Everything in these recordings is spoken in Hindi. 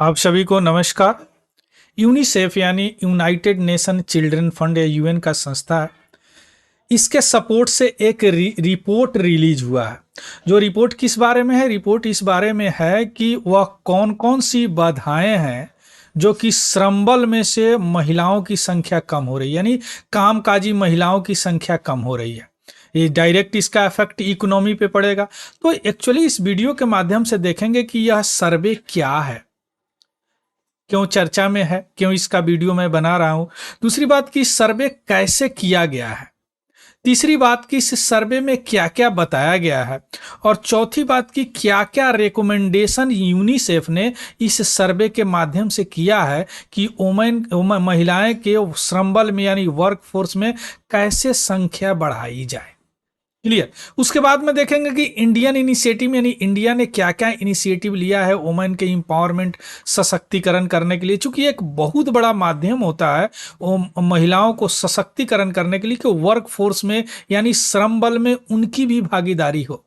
आप सभी को नमस्कार। यूनिसेफ यानी यूनाइटेड नेशन चिल्ड्रन फंड या यूएन का संस्था है। इसके सपोर्ट से एक रिपोर्ट रिलीज हुआ है। जो रिपोर्ट किस बारे में है? रिपोर्ट इस बारे में है कि वह कौन कौन सी बाधाएं हैं जो कि श्रमबल में से महिलाओं की संख्या कम हो रही है, यानी कामकाजी महिलाओं की संख्या कम हो रही है। ये डायरेक्ट इसका इफेक्ट इकोनॉमी पे पड़ेगा। तो एक्चुअली इस वीडियो के माध्यम से देखेंगे कि यह सर्वे क्या है, क्यों चर्चा में है, क्यों इसका वीडियो मैं बना रहा हूं। दूसरी बात कि सर्वे कैसे किया गया है। तीसरी बात कि इस सर्वे में क्या क्या बताया गया है। और चौथी बात कि क्या क्या रिकमेंडेशन यूनिसेफ ने इस सर्वे के माध्यम से किया है कि महिलाएं के श्रमबल में यानी वर्क फोर्स में कैसे संख्या बढ़ाई जाए। क्लियर। उसके बाद में देखेंगे कि इंडियन इनिशिएटिव यानी इंडिया ने क्या क्या इनिशिएटिव लिया है वुमेन के इंपावरमेंट सशक्तिकरण करने के लिए, चूंकि एक बहुत बड़ा माध्यम होता है वो महिलाओं को सशक्तिकरण करने के लिए कि वर्क फोर्स में यानी श्रम बल में उनकी भी भागीदारी हो।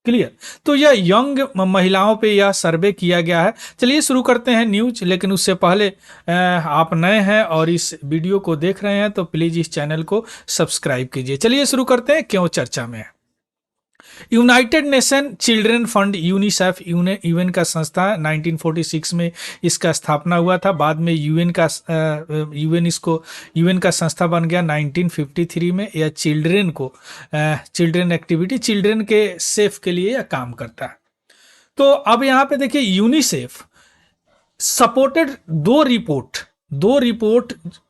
क्लियर। तो यह यंग महिलाओं पे यह सर्वे किया गया है। चलिए शुरू करते हैं न्यूज। लेकिन उससे पहले आप नए हैं और इस वीडियो को देख रहे हैं तो प्लीज इस चैनल को सब्सक्राइब कीजिए। चलिए शुरू करते हैं, क्यों चर्चा में है। United nation children fund UNICEF UN का संस्था 1946 में इसका स्थापना हुआ था। बाद में यूएन का संस्था बन गया 1953 में। यह चिल्ड्रन एक्टिविटी चिल्ड्रन के सेफ के लिए यह काम करता है। तो अब यहाँ पे देखिए यूनिसेफ सपोर्टेड दो रिपोर्ट,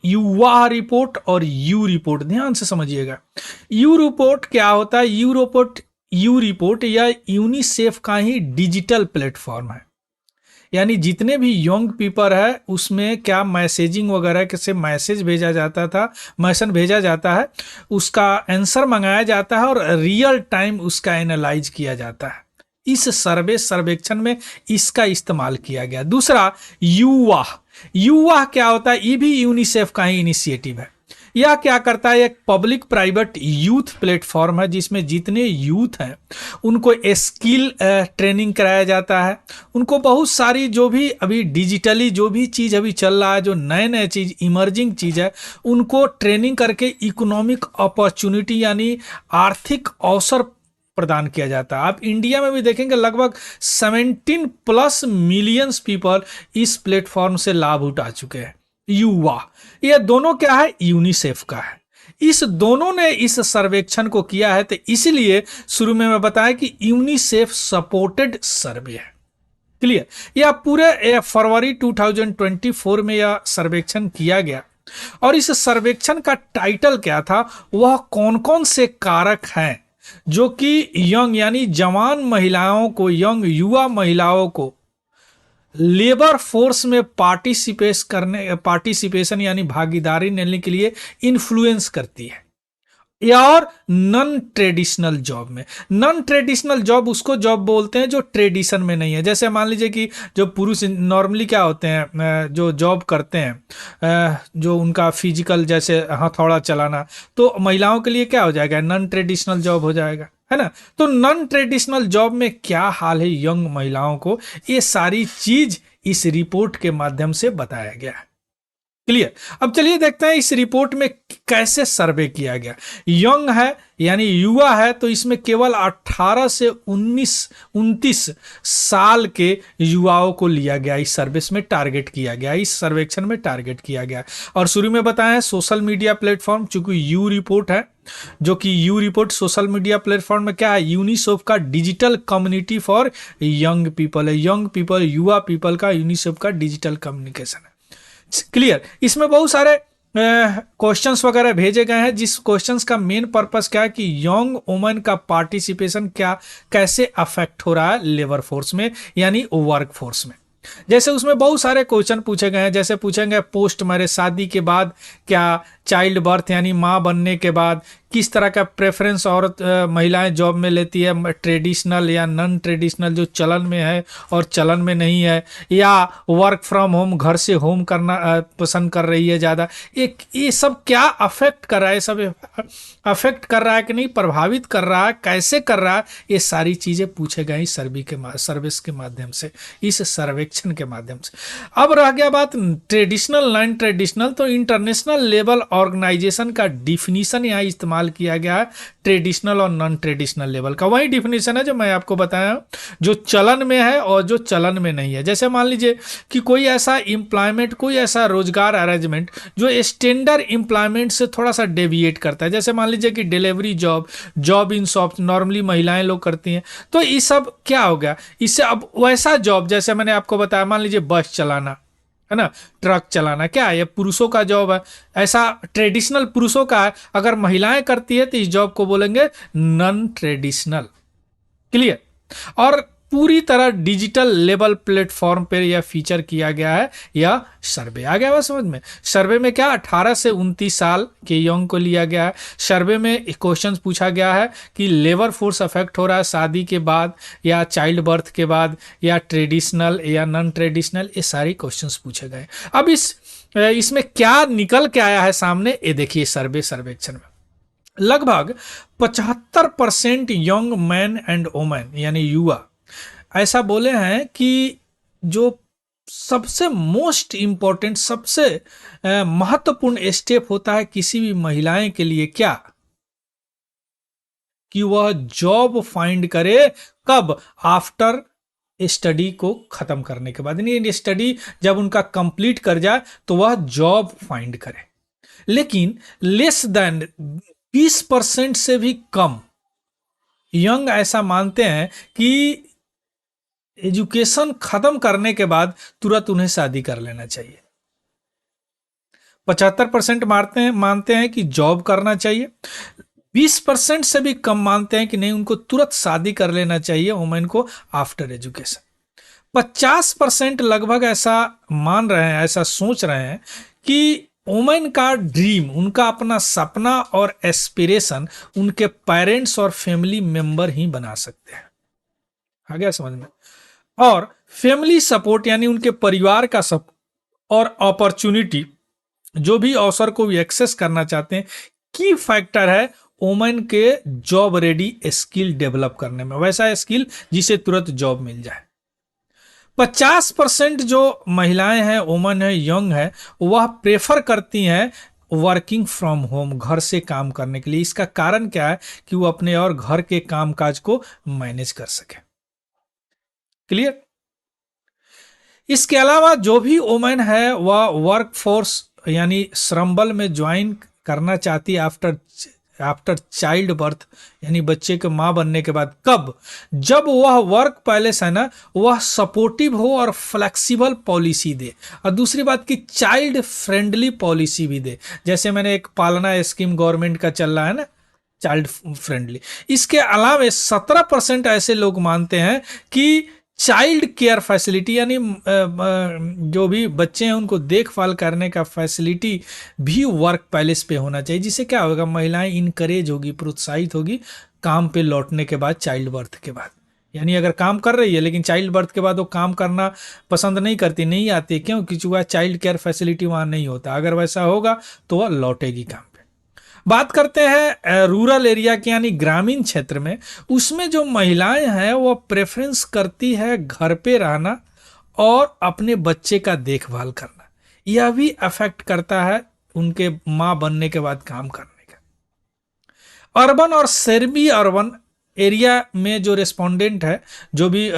युवा रिपोर्ट और यू रिपोर्ट। ध्यान से समझिएगा। यू रिपोर्ट क्या होता है? यू रिपोर्ट या यूनिसेफ का ही डिजिटल प्लेटफॉर्म है। यानी जितने भी यंग पीपल है उसमें क्या मैसेजिंग वगैरह से मैसेज भेजा जाता है, उसका आंसर मंगाया जाता है और रियल टाइम उसका एनालाइज किया जाता है। इस सर्वेक्षण में इसका इस्तेमाल किया गया। दूसरा युवा क्या होता है? ये भी यूनिसेफ का ही इनिशिएटिव है। यह क्या करता है? एक पब्लिक प्राइवेट यूथ प्लेटफॉर्म है जिसमें जितने यूथ हैं उनको स्किल ट्रेनिंग कराया जाता है। उनको बहुत सारी जो भी अभी डिजिटली जो भी चीज़ अभी चल रहा है, जो नए चीज़ इमर्जिंग चीज़ है, उनको ट्रेनिंग करके इकोनॉमिक अपॉर्चुनिटी यानी आर्थिक अवसर प्रदान किया जाता है। आप इंडिया में भी देखेंगे लगभग 17+ मिलियंस पीपल इस प्लेटफॉर्म से लाभ उठा चुके हैं। युवा ये दोनों क्या है? यूनिसेफ का है। इस दोनों ने इस सर्वेक्षण को किया है, तो इसलिए शुरू में मैं बताया कि यूनिसेफ सपोर्टेड सर्वे है। क्लियर। यह पूरे फरवरी 2024 में यह सर्वेक्षण किया गया। और इस सर्वेक्षण का टाइटल क्या था? वह कौन कौन से कारक हैं जो कि यंग यानी जवान महिलाओं को, यंग युवा महिलाओं को लेबर फोर्स में पार्टिसिपेशन यानी भागीदारी लेने के लिए इन्फ्लुएंस करती है। या और नॉन ट्रेडिशनल जॉब उसको जॉब बोलते हैं जो ट्रेडिशन में नहीं है। जैसे मान लीजिए कि जो पुरुष नॉर्मली क्या होते हैं, जो जॉब करते हैं, जो उनका फिजिकल जैसे हथौड़ा चलाना, तो महिलाओं के लिए क्या हो जाएगा? नॉन ट्रेडिशनल जॉब हो जाएगा, है ना। तो नॉन ट्रेडिशनल जॉब में क्या हाल है यंग महिलाओं को, ये सारी चीज इस रिपोर्ट के माध्यम से बताया गया है। क्लियर। अब चलिए देखते हैं इस रिपोर्ट में कैसे सर्वे किया गया। यंग है यानी युवा है, तो इसमें केवल 18 से 29 साल के युवाओं को लिया गया। इस सर्विस में टारगेट किया गया, इस सर्वेक्षण में टारगेट किया गया। और शुरू में बताया सोशल मीडिया प्लेटफॉर्म, चूंकि यू रिपोर्ट है, जो कि you report social media platform में क्या है? यूनिसेफ का digital community for young people है। यंग पीपल, युवा पीपल का यूनिसेफ का डिजिटल कम्युनिकेशन है। क्लियर। इसमें बहुत सारे क्वेश्चंस वगैरह भेजे गए हैं, जिस क्वेश्चंस का मेन पर्पस क्या है कि यंग वुमेन का पार्टिसिपेशन कैसे अफेक्ट हो रहा है लेबर फोर्स में यानी वर्क फोर्स में। जैसे उसमें बहुत सारे क्वेश्चन पूछे गए हैं। जैसे पूछेंगे पोस्ट मैरिज, शादी के बाद क्या, चाइल्ड बर्थ यानी माँ बनने के बाद किस तरह का प्रेफरेंस औरत महिलाएं जॉब में लेती है, ट्रेडिशनल या नॉन ट्रेडिशनल जो चलन में है और चलन में नहीं है, या वर्क फ्रॉम होम, घर से होम करना पसंद कर रही है ज़्यादा। एक ये सब क्या अफेक्ट कर रहा है, सब अफेक्ट कर रहा है कि नहीं, प्रभावित कर रहा है, कैसे कर रहा है, ये सारी चीज़ें पूछे गए सर्विस के माध्यम से, इस सर्वेक्षण के माध्यम से। अब रह गया बात ट्रेडिशनल नॉन ट्रेडिशनल, तो इंटरनेशनल लेवल ऑर्गेनाइजेशन का डिफिनीशन यहाँ इस्तेमाल किया गया है ट्रेडिशनल और नॉन ट्रेडिशनल लेवल का। वही डिफिनीशन है जो मैं आपको बताया, जो चलन में है और जो चलन में नहीं है। जैसे मान लीजिए कि कोई ऐसा एम्प्लॉयमेंट, कोई ऐसा रोजगार अरेंजमेंट जो स्टैंडर्ड एम्प्लॉयमेंट से थोड़ा सा डेविएट करता है, जैसे मान लीजिए कि delivery job, job in shop normally महिलाएं लोग करती हैं, तो ये सब क्या हो गया, इससे अब वैसा जॉब जैसे मैंने आपको बताया, मान लीजिए बस चलाना है ना, ट्रक चलाना, क्या है, ये पुरुषों का जॉब है, ऐसा ट्रेडिशनल पुरुषों का है। अगर महिलाएं करती है तो इस जॉब को बोलेंगे नॉन ट्रेडिशनल। क्लियर। और पूरी तरह डिजिटल लेवल प्लेटफॉर्म पर यह फीचर किया गया है, यह सर्वे आ गया। बस समझ में, सर्वे में क्या 18 से 29 साल के यंग को लिया गया है। सर्वे में क्वेश्चन पूछा गया है कि लेबर फोर्स अफेक्ट हो रहा है शादी के बाद या चाइल्ड बर्थ के बाद, या ट्रेडिशनल या नॉन ट्रेडिशनल, ये सारे क्वेश्चंस पूछे गए। अब इसमें क्या निकल के आया है सामने, ये देखिए सर्वेक्षण में लगभग 75% यंग मैन एंड वुमेन यानी युवा ऐसा बोले हैं कि जो सबसे मोस्ट इम्पोर्टेंट, सबसे महत्वपूर्ण स्टेप होता है किसी भी महिलाएं के लिए, क्या, कि वह जॉब फाइंड करे। कब? आफ्टर स्टडी को खत्म करने के बाद, यानी स्टडी जब उनका कंप्लीट कर जाए तो वह जॉब फाइंड करे। लेकिन लेस देन 20% से भी कम यंग ऐसा मानते हैं कि एजुकेशन खत्म करने के बाद तुरंत उन्हें शादी कर लेना चाहिए। 75% मानते हैं कि जॉब करना चाहिए। 20% से भी कम मानते हैं कि नहीं, उनको तुरंत शादी कर लेना चाहिए वुमेन को आफ्टर एजुकेशन। 50% लगभग ऐसा मान रहे हैं, ऐसा सोच रहे हैं कि वुमेन का ड्रीम, उनका अपना सपना और एस्पिरेशन उनके पेरेंट्स और फैमिली मेंबर ही बना सकते हैं। आ गया समझ में? और फैमिली सपोर्ट यानी उनके परिवार का सपोर्ट और अपॉर्चुनिटी, जो भी अवसर को भी एक्सेस करना चाहते हैं, की फैक्टर है वुमेन के जॉब रेडी स्किल डेवलप करने में, वैसा स्किल जिसे तुरंत जॉब मिल जाए। 50% जो महिलाएं हैं, वुमेन है, यंग है, वह प्रेफर करती हैं वर्किंग फ्रॉम होम, घर से काम करने के लिए। इसका कारण क्या है कि वो अपने और घर के कामकाज को मैनेज कर सके। क्लियर। इसके अलावा जो भी वुमेन है वह वर्क फोर्स यानी श्रम बल में ज्वाइन करना चाहती है आफ्टर चाइल्ड बर्थ, यानी बच्चे के माँ बनने के बाद। कब? जब वह वर्क पैलेस है ना, वह सपोर्टिव हो और फ्लेक्सिबल पॉलिसी दे, और दूसरी बात कि चाइल्ड फ्रेंडली पॉलिसी भी दे। जैसे मैंने एक पालना स्कीम गवर्नमेंट का चल रहा है ना, चाइल्ड फ्रेंडली। इसके अलावा 17% ऐसे लोग मानते हैं कि चाइल्ड केयर फैसिलिटी यानी जो भी बच्चे हैं उनको देखभाल करने का फैसिलिटी भी वर्क पैलेस पे होना चाहिए, जिससे क्या होगा, महिलाएं इनकरेज होगी, प्रोत्साहित होगी काम पे लौटने के बाद, चाइल्ड बर्थ के बाद। यानी अगर काम कर रही है लेकिन चाइल्ड बर्थ के बाद वो काम करना पसंद नहीं करती, नहीं आती, क्यों? क्योंकि वह चाइल्ड केयर फैसिलिटी वहाँ नहीं होता। अगर वैसा होगा तो वह लौटेगी काम। बात करते हैं रूरल एरिया की यानी ग्रामीण क्षेत्र में, उसमें जो महिलाएं हैं वो प्रेफरेंस करती है घर पे रहना और अपने बच्चे का देखभाल करना। यह भी अफेक्ट करता है उनके माँ बनने के बाद काम करने का। अर्बन और सेमी अर्बन एरिया में जो रेस्पोंडेंट है, जो भी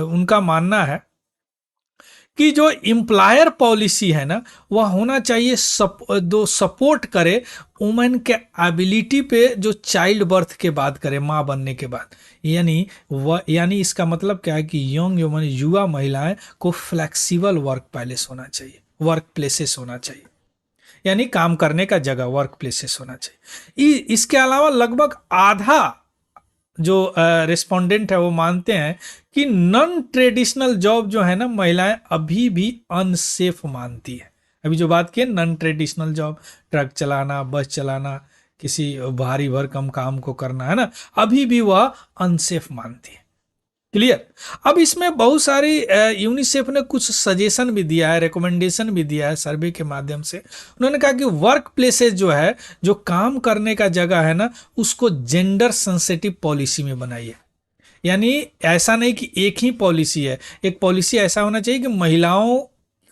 उनका मानना है कि जो एम्प्लॉयर पॉलिसी है ना, वह होना चाहिए जो सपोर्ट करे वुमेन के एबिलिटी पे, जो चाइल्ड बर्थ के बाद करे, माँ बनने के बाद। यानी इसका मतलब क्या है कि यंग वुमेन, युवा महिलाएं को फ्लेक्सिबल वर्क पैलेस होना चाहिए, वर्क प्लेसेस होना चाहिए, यानी काम करने का जगह, वर्क प्लेसेस होना चाहिए। इसके अलावा लगभग आधा जो रिस्पोंडेंट है वो मानते हैं कि नॉन ट्रेडिशनल जॉब जो है ना, महिलाएं अभी भी अनसेफ मानती है। अभी जो बात की है नॉन ट्रेडिशनल जॉब, ट्रक चलाना, बस चलाना, किसी भारी भरकम काम को करना, है ना, अभी भी वह अनसेफ मानती है। क्लियर। अब इसमें बहुत सारी यूनिसेफ ने कुछ सजेशन भी दिया है, रिकमेंडेशन भी दिया है सर्वे के माध्यम से। उन्होंने कहा कि वर्क प्लेसेस जो है, जो काम करने का जगह है ना, उसको जेंडर सेंसिटिव पॉलिसी में बनाइए। यानी ऐसा नहीं कि एक ही पॉलिसी है, एक पॉलिसी ऐसा होना चाहिए कि महिलाओं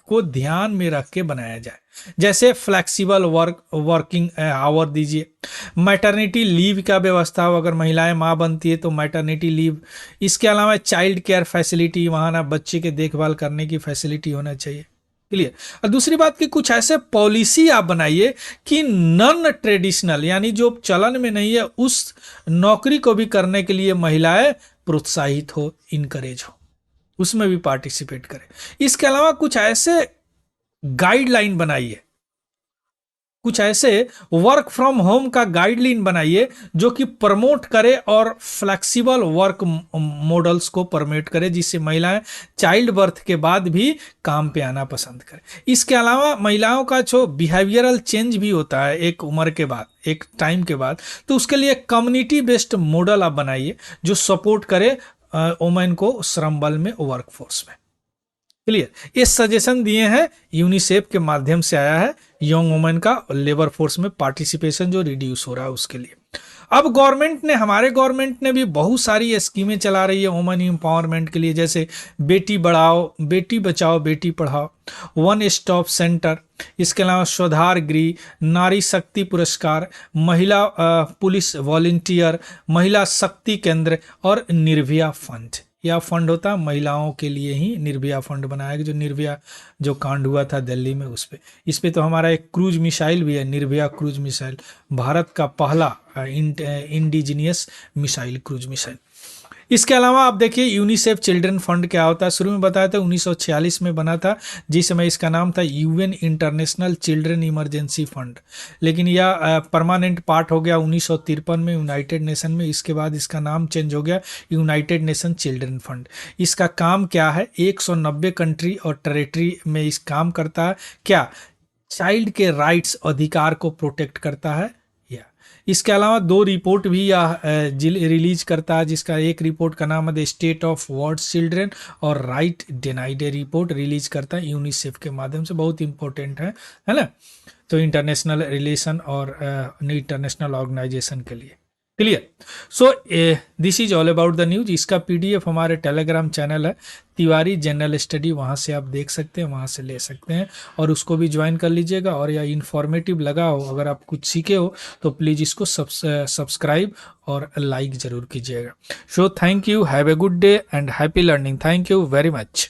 को ध्यान में रख के बनाया जाए। जैसे फ्लेक्सिबल वर्किंग आवर दीजिए, मैटरनिटी लीव का व्यवस्था हो, अगर महिलाएं माँ बनती है तो मैटरनिटी लीव। इसके अलावा चाइल्ड केयर फैसिलिटी, वहाँ ना बच्चे के देखभाल करने की फैसिलिटी होना चाहिए। क्लियर। और दूसरी बात कि कुछ ऐसे पॉलिसी आप बनाइए कि नॉन ट्रेडिशनल, यानी जो चलन में नहीं है, उस नौकरी को भी करने के लिए महिलाएं प्रोत्साहित हो, इनकरेज हो, उसमें भी पार्टिसिपेट करें। इसके अलावा कुछ ऐसे गाइडलाइन बनाइए, कुछ ऐसे वर्क फ्रॉम होम का गाइडलाइन बनाइए जो कि प्रमोट करे और फ्लेक्सिबल वर्क मॉडल्स को प्रमोट करे, जिससे महिलाएं चाइल्ड बर्थ के बाद भी काम पे आना पसंद करें। इसके अलावा महिलाओं का जो बिहेवियरल चेंज भी होता है एक उम्र के बाद, एक टाइम के बाद, तो उसके लिए कम्युनिटी बेस्ड मॉडल आप बनाइए जो सपोर्ट करे वुमेन को श्रम बल में, वर्कफोर्स में। क्लियर। ये सजेशन दिए हैं यूनिसेफ के माध्यम से आया है, यंग वुमेन का लेबर फोर्स में पार्टिसिपेशन जो रिड्यूस हो रहा है उसके लिए। अब गवर्नमेंट ने, हमारे गवर्नमेंट ने भी बहुत सारी स्कीमें चला रही है वुमेन एम्पावरमेंट के लिए, जैसे बेटी बढ़ाओ, Beti Bachao, Beti Padhao, one stop centre, इसके अलावा स्वधार गृह, नारी शक्ति पुरस्कार, महिला पुलिस वॉलंटियर, महिला शक्ति केंद्र और निर्भया फंड। यह फंड होता है महिलाओं के लिए ही, निर्भया फंड बनाया गया, जो निर्भया जो कांड हुआ था दिल्ली में उस पे। इस पे तो हमारा एक क्रूज मिसाइल भी है, निर्भया क्रूज मिसाइल, भारत का पहला इंडिजिनियस मिसाइल, क्रूज मिसाइल। इसके अलावा आप देखिए यूनिसेफ चिल्ड्रन फंड क्या होता है। शुरू में बताया था 1946 में बना था, जिस समय इसका नाम था UN international children emergency fund, लेकिन यह परमानेंट पार्ट हो गया 1953 में यूनाइटेड नेशन में। इसके बाद इसका नाम चेंज हो गया यूनाइटेड नेशन चिल्ड्रन फंड। इसका काम क्या है, 190 कंट्री और टेरिटरी में इस काम करता है। क्या, चाइल्ड के राइट्स, अधिकार को प्रोटेक्ट करता है। इसके अलावा 2 रिपोर्ट भी यह रिलीज करता है, जिसका एक रिपोर्ट का नाम है the state of world's children और राइट डिनाइड रिपोर्ट रिलीज करता है यूनिसेफ के माध्यम से, बहुत इंपॉर्टेंट है ना। तो इंटरनेशनल रिलेशन और इंटरनेशनल ऑर्गेनाइजेशन के लिए। Clear. So this is all about the news. इसका पीडीएफ हमारे टेलीग्राम चैनल है तिवारी जनरल स्टडी, वहाँ से आप देख सकते हैं, वहाँ से ले सकते हैं और उसको भी ज्वाइन कर लीजिएगा। और यह इन्फॉर्मेटिव लगा हो, अगर आप कुछ सीखे हो तो प्लीज़ इसको सब्सक्राइब और लाइक ज़रूर कीजिएगा। So thank you, have a good day and happy learning. Thank you very much.